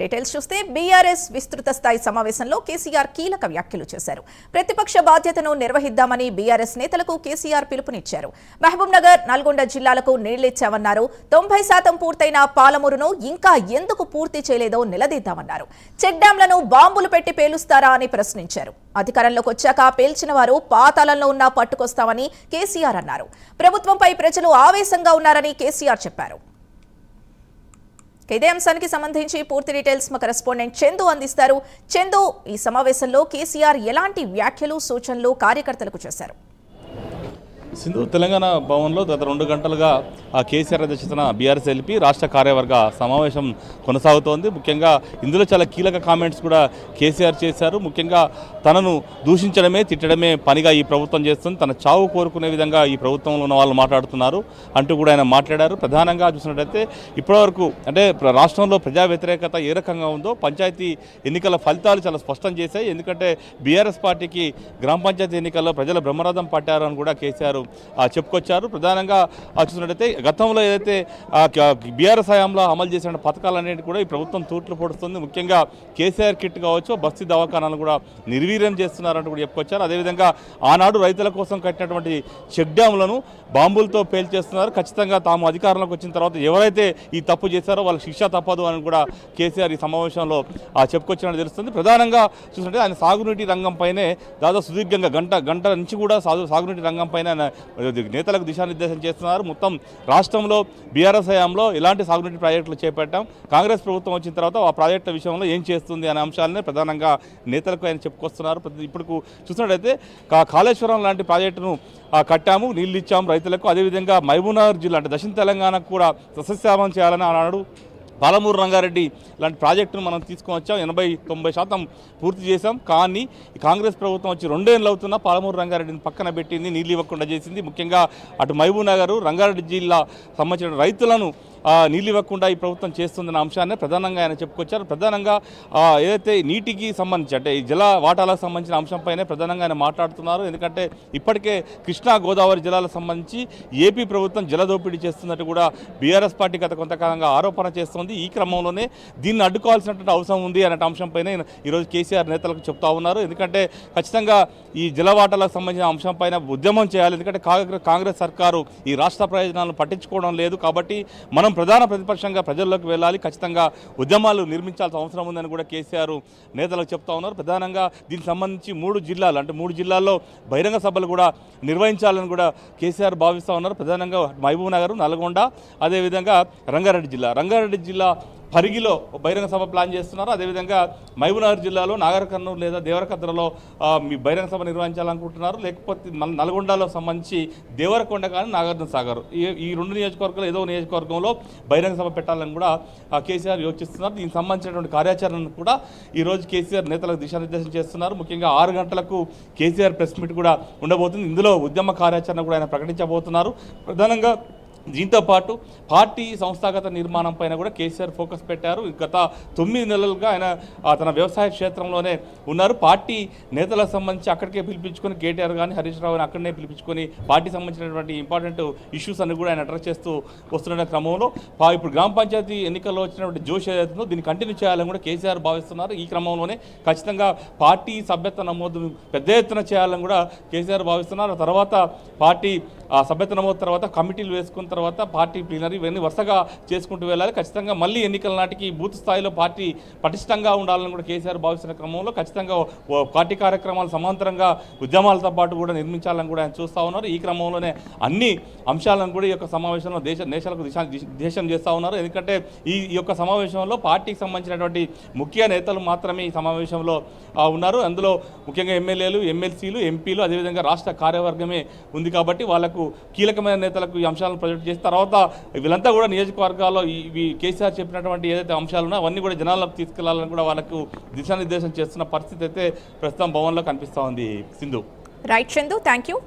Details చూస్తే BRS విస్తృత స్థాయి సమావేశంలో కేసీఆర్ కీలక వ్యాఖ్యలు చేశారు. ప్రతిపక్ష బాధ్యతను నిర్వహిద్దామని బీఆర్ఎస్ నేతలకు కేసీఆర్ పిలుపునిచ్చారు. మహబూబ్ నగర్, నల్గొండ జిల్లాలకు నీళ్లిచ్చామన్నారు. 90% పూర్తయిన పాలమూరును ఇంకా ఎందుకు పూర్తి చేయలేదో నిలదీద్దామన్నారు. చెక్ డ్యాంలను బాంబులు పెట్టి పేలుస్తారా అని ప్రశ్నించారు. అధికారంలోకి వచ్చాక పేల్చిన వారు పాతాళంలో ఉన్నా పట్టుకొస్తామని కేసీఆర్ అన్నారు. ప్రభుత్వంపై ప్రజలు ఆవేశంగా ఉన్నారని కేసీఆర్ చెప్పారు. ఇదే అంశానికి సంబంధించి పూర్తి డీటెయిల్స్ మా కరెస్పాండెంట్ చందు అందిస్తారు. చందు, ఈ సమావేశంలో కేసీఆర్ ఎలాంటి వ్యాఖ్యలు, సూచనలు కార్యకర్తలకు చేశారు? సింధు, తెలంగాణ భవన్లో గత 2 గంటలుగా కేసీఆర్ అధ్యక్షతన బీఆర్ఎస్ ఎల్పీ రాష్ట్ర కార్యవర్గ సమావేశం కొనసాగుతోంది. ముఖ్యంగా ఇందులో చాలా కీలక కామెంట్స్ కూడా కేసీఆర్ చేశారు. ముఖ్యంగా తనను దూషించడమే, తిట్టడమే పనిగా ఈ ప్రభుత్వం చేస్తుంది, తన చావు కోరుకునే విధంగా ఈ ప్రభుత్వంలో ఉన్న వాళ్ళు మాట్లాడుతున్నారు అంటూ కూడా ఆయన మాట్లాడారు. ప్రధానంగా చూసినట్టయితే ఇప్పటివరకు అంటే రాష్ట్రంలో ప్రజా వ్యతిరేకత ఏ రకంగా ఉందో పంచాయతీ ఎన్నికల ఫలితాలు చాలా స్పష్టం చేశాయి. ఎందుకంటే బీఆర్ఎస్ పార్టీకి గ్రామ పంచాయతీ ఎన్నికల్లో ప్రజల బ్రహ్మరథం పట్టారని కూడా కేసీఆర్ చెప్పుకొచ్చారు. ప్రధానంగా చూసినట్టయితే గతంలో ఏదైతే బీఆర్ఎస్ హయాంలో అమలు చేసిన పథకాలన్నింటి కూడా ఈ ప్రభుత్వం తూట్లు పొడుస్తుంది. ముఖ్యంగా కేసీఆర్ కిట్ కావచ్చు, బస్తీ దవాఖానాలను కూడా నిర్వీర్యం చేస్తున్నారంటూ కూడా చెప్పుకొచ్చారు. అదేవిధంగా ఆనాడు రైతుల కోసం కట్టినటువంటి చెక్ డ్యాములను బాంబులతో పేల్చేస్తున్నారు. ఖచ్చితంగా తాము అధికారంలోకి వచ్చిన తర్వాత ఎవరైతే ఈ తప్పు చేశారో వాళ్ళకి శిక్ష తప్పదు అని కూడా కేసీఆర్ ఈ సమావేశంలో చెప్పుకొచ్చినట్టు తెలుస్తుంది. ప్రధానంగా చూసినట్టే ఆయన సాగునీటి రంగంపైనే దాదాపు సుదీర్ఘంగా గంట నుంచి కూడా సాగునీటి రంగంపైన నేతలకు దిశానిర్దేశం చేస్తున్నారు. మొత్తం రాష్ట్రంలో బీఆర్ఎస్ హయాంలో ఇలాంటి సాగునీటి ప్రాజెక్టులు చేపట్టాం, కాంగ్రెస్ ప్రభుత్వం వచ్చిన తర్వాత ఆ ప్రాజెక్టుల విషయంలో ఏం చేస్తుంది అనే అంశాలనే ప్రధానంగా నేతలకు ఆయన చెప్పుకొస్తున్నారు. ఇప్పుడు చూసినట్టయితే కాళేశ్వరం లాంటి ప్రాజెక్టును కట్టాము, నీళ్ళు ఇచ్చాము రైతులకు. అదేవిధంగా మహబూబ్నగర్ జిల్లా అంటే దక్షిణ తెలంగాణకు కూడా సస్యశ్యామం చేయాలని అన్నాడు. పాలమూరు రంగారెడ్డి లాంటి ప్రాజెక్టును మనం తీసుకొని వచ్చాం, 80-90% పూర్తి చేశాం. కానీ కాంగ్రెస్ ప్రభుత్వం వచ్చి 2 ఏళ్ళు అవుతున్నా పాలమూరు రంగారెడ్డిని పక్కన పెట్టింది, నీళ్ళు ఇవ్వకుండా చేసింది. ముఖ్యంగా అటు మహబూబ్ నగర్, రంగారెడ్డి జిల్లా సంబంధించిన రైతులను నీళ్ళు ఇవ్వకుండా ఈ ప్రభుత్వం చేస్తుందన్న అంశాన్ని ప్రధానంగా ఆయన చెప్పుకొచ్చారు. ప్రధానంగా ఏదైతే నీటికి సంబంధించి అంటే ఈ జల వాటాలకు సంబంధించిన అంశంపైనే ప్రధానంగా ఆయన మాట్లాడుతున్నారు. ఎందుకంటే ఇప్పటికే కృష్ణా, గోదావరి జిల్లాలకు సంబంధించి ఏపీ ప్రభుత్వం జలదోపిడీ చేస్తున్నట్టు కూడా బీఆర్ఎస్ పార్టీ గత కొంతకాలంగా ఆరోపణ చేస్తోంది. ఈ క్రమంలోనే దీన్ని అడ్డుకోవాల్సినటువంటి అవసరం ఉంది అనే అంశంపైనే ఈరోజు కేసీఆర్ నేతలకు చెప్తా ఉన్నారు. ఎందుకంటే ఖచ్చితంగా ఈ జల వాటాలకు సంబంధించిన అంశంపైన ఉద్యమం చేయాలి. ఎందుకంటే కాంగ్రెస్ సర్కారు ఈ రాష్ట్ర ప్రయోజనాలను పట్టించుకోవడం లేదు. కాబట్టి మనం ప్రధాన ప్రతిపక్షంగా ప్రజల్లోకి వెళ్ళాలి, ఖచ్చితంగా ఉద్యమాలు నిర్మించాల్సిన అవసరం ఉందని కూడా కేసీఆర్ నేతలకు చెప్తా ఉన్నారు. ప్రధానంగా దీనికి సంబంధించి 3 జిల్లాలు అంటే 3 జిల్లాల్లో బహిరంగ సభలు కూడా నిర్వహించాలని కూడా కేసీఆర్ భావిస్తూ ఉన్నారు. ప్రధానంగా మహబూబ్ నగర్, నల్గొండ, అదేవిధంగా రంగారెడ్డి జిల్లా పరిగిలో బహిరంగ సభ ప్లాన్ చేస్తున్నారు. అదేవిధంగా మహబూబ్నగర్ జిల్లాలో నాగర్ కర్నూలు లేదా దేవరకద్రలో మీ బహిరంగ సభ నిర్వహించాలనుకుంటున్నారు. లేకపోతే నల్గొండలో సంబంధించి దేవరకొండ కానీ నాగార్జున సాగర్ ఈ 2 నియోజకవర్గాలు ఏదో నియోజకవర్గంలో బహిరంగ సభ పెట్టాలని కూడా కేసీఆర్ యోచిస్తున్నారు. దీనికి సంబంధించినటువంటి కార్యాచరణను కూడా ఈరోజు కేసీఆర్ నేతలకు దిశానిర్దేశం చేస్తున్నారు. ముఖ్యంగా 6 గంటలకు కేసీఆర్ ప్రెస్ మీట్ కూడా ఉండబోతుంది. ఇందులో ఉద్యమ కార్యాచరణ కూడా ఆయన ప్రకటించబోతున్నారు. ప్రధానంగా దీంతో పాటు పార్టీ సంస్థాగత నిర్మాణం పైన కూడా కేసీఆర్ ఫోకస్ పెట్టారు. గత 9 నెలలుగా ఆయన తన వ్యవసాయ క్షేత్రంలోనే ఉన్నారు. పార్టీ నేతలకు సంబంధించి అక్కడికే పిలిపించుకొని కేటీఆర్ కానీ హరీష్ రావు అక్కడనే పిలిపించుకొని పార్టీ సంబంధించినటువంటి ఇంపార్టెంట్ ఇష్యూస్ అన్ని కూడా ఆయన అడ్రస్ చేస్తూ వస్తున్న క్రమంలో ఇప్పుడు గ్రామ పంచాయతీ ఎన్నికల్లో వచ్చినటువంటి జోష్ ఏదైతుందో దీన్ని కంటిన్యూ చేయాలని కూడా కేసీఆర్ భావిస్తున్నారు. ఈ క్రమంలోనే ఖచ్చితంగా పార్టీ సభ్యత్వ నమోదు పెద్ద ఎత్తున చేయాలని కూడా కేసీఆర్ భావిస్తున్నారు. తర్వాత పార్టీ సభ్యత్వ నమోదు తర్వాత కమిటీలు వేసుకున్న తర్వాత పార్టీ ప్లీనరీ ఇవన్నీ వరుసగా చేసుకుంటూ వెళ్ళాలి. ఖచ్చితంగా మళ్ళీ ఎన్నికల నాటికి బూత్ స్థాయిలో పార్టీ పటిష్టంగా ఉండాలని కూడా కేసీఆర్ భావిస్తున్న క్రమంలో ఖచ్చితంగా పార్టీ కార్యక్రమాలు సమాంతరంగా ఉద్యమాలతో పాటు కూడా నిర్మించాలని కూడా ఆయన చూస్తూ ఉన్నారు. ఈ క్రమంలోనే అన్ని అంశాలను కూడా ఈ యొక్క సమావేశంలో దేశాలకు దేశం చేస్తూ ఉన్నారు. ఎందుకంటే ఈ యొక్క సమావేశంలో పార్టీకి సంబంధించినటువంటి ముఖ్య నేతలు మాత్రమే ఈ సమావేశంలో ఉన్నారు. అందులో ముఖ్యంగా ఎమ్మెల్యేలు, ఎమ్మెల్సీలు, ఎంపీలు, అదేవిధంగా రాష్ట్ర కార్యవర్గమే ఉంది. కాబట్టి వాళ్లకు కీలకమైన నేతలకు ఈ అంశాలను ప్రొజెక్ట్ చేసిన తర్వాత వీళ్ళంతా కూడా నియోజకవర్గాల్లో ఇవి కేసీఆర్ చెప్పినటువంటి ఏదైతే అంశాలు ఉన్నాయో అవన్నీ కూడా జనాల్లోకి తీసుకెళ్లాలని కూడా వాళ్ళకు దిశానిర్దేశం చేస్తున్న పరిస్థితి అయితే ప్రస్తుతం భవన్లో కనిపిస్తూ ఉంది. Sindhu. Right Chandu, thank you.